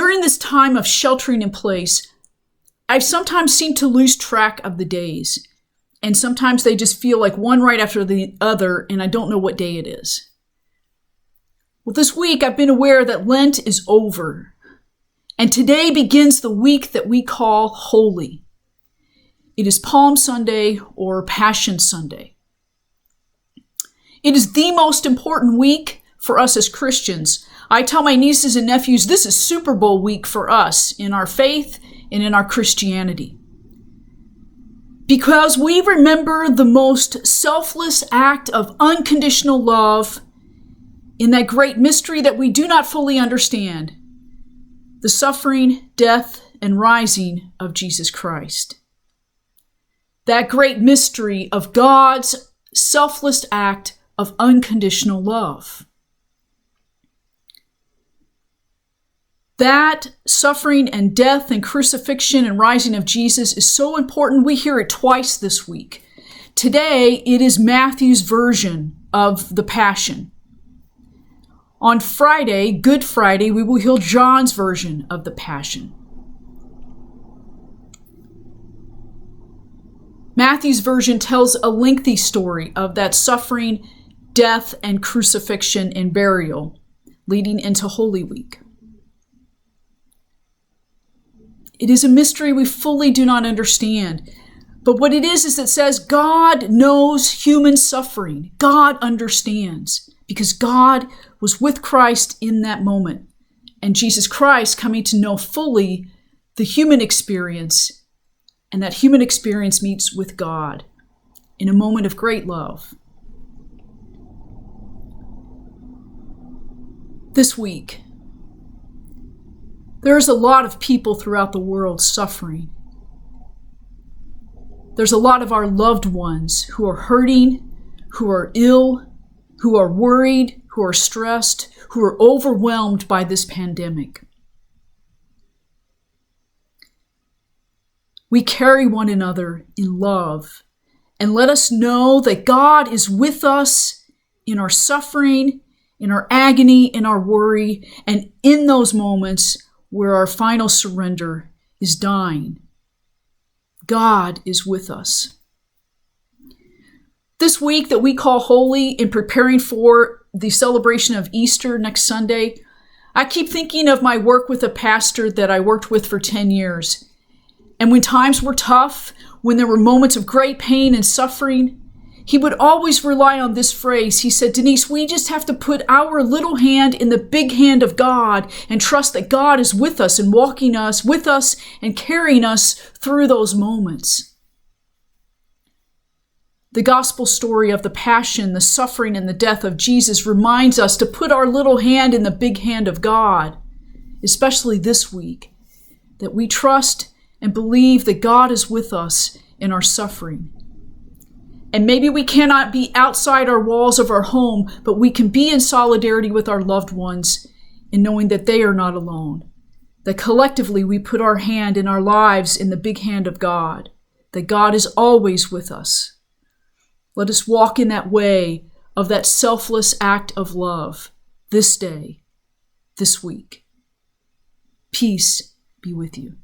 During this time of sheltering in place, I've sometimes seemed to lose track of the days. And sometimes they just feel like one right after the other, and I don't know what day it is. Well, this week I've been aware that Lent is over. And today begins the week that we call Holy. It is Palm Sunday or Passion Sunday. It is the most important week for us as Christians. I tell my nieces and nephews this is Super Bowl week for us in our faith and in our Christianity. Because we remember the most selfless act of unconditional love in that great mystery that we do not fully understand, the suffering, death, and rising of Jesus Christ. That great mystery of God's selfless act of unconditional love. That suffering and death and crucifixion and rising of Jesus is so important, we hear it twice this week. Today, it is Matthew's version of the Passion. On Friday, Good Friday, we will hear John's version of the Passion. Matthew's version tells a lengthy story of that suffering, death, and crucifixion and burial, leading into Holy Week. It is a mystery we fully do not understand. But what it is it says God knows human suffering. God understands because God was with Christ in that moment. And Jesus Christ coming to know fully the human experience, and that human experience meets with God in a moment of great love. This week, there's a lot of people throughout the world suffering. There's a lot of our loved ones who are hurting, who are ill, who are worried, who are stressed, who are overwhelmed by this pandemic. We carry one another in love and let us know that God is with us in our suffering, in our agony, in our worry, and in those moments where our final surrender is dying. God is with us. This week that we call Holy, in preparing for the celebration of Easter next Sunday, I keep thinking of my work with a pastor that I worked with for 10 years. And when times were tough, when there were moments of great pain and suffering, he would always rely on this phrase. He said, Denise, we just have to put our little hand in the big hand of God and trust that God is with us and walking us with us and carrying us through those moments. The gospel story of the passion, the suffering, and the death of Jesus reminds us to put our little hand in the big hand of God, especially this week, that we trust and believe that God is with us in our suffering. And maybe we cannot be outside our walls of our home, but we can be in solidarity with our loved ones in knowing that they are not alone. That collectively we put our hand in our lives in the big hand of God. That God is always with us. Let us walk in that way of that selfless act of love this day, this week. Peace be with you.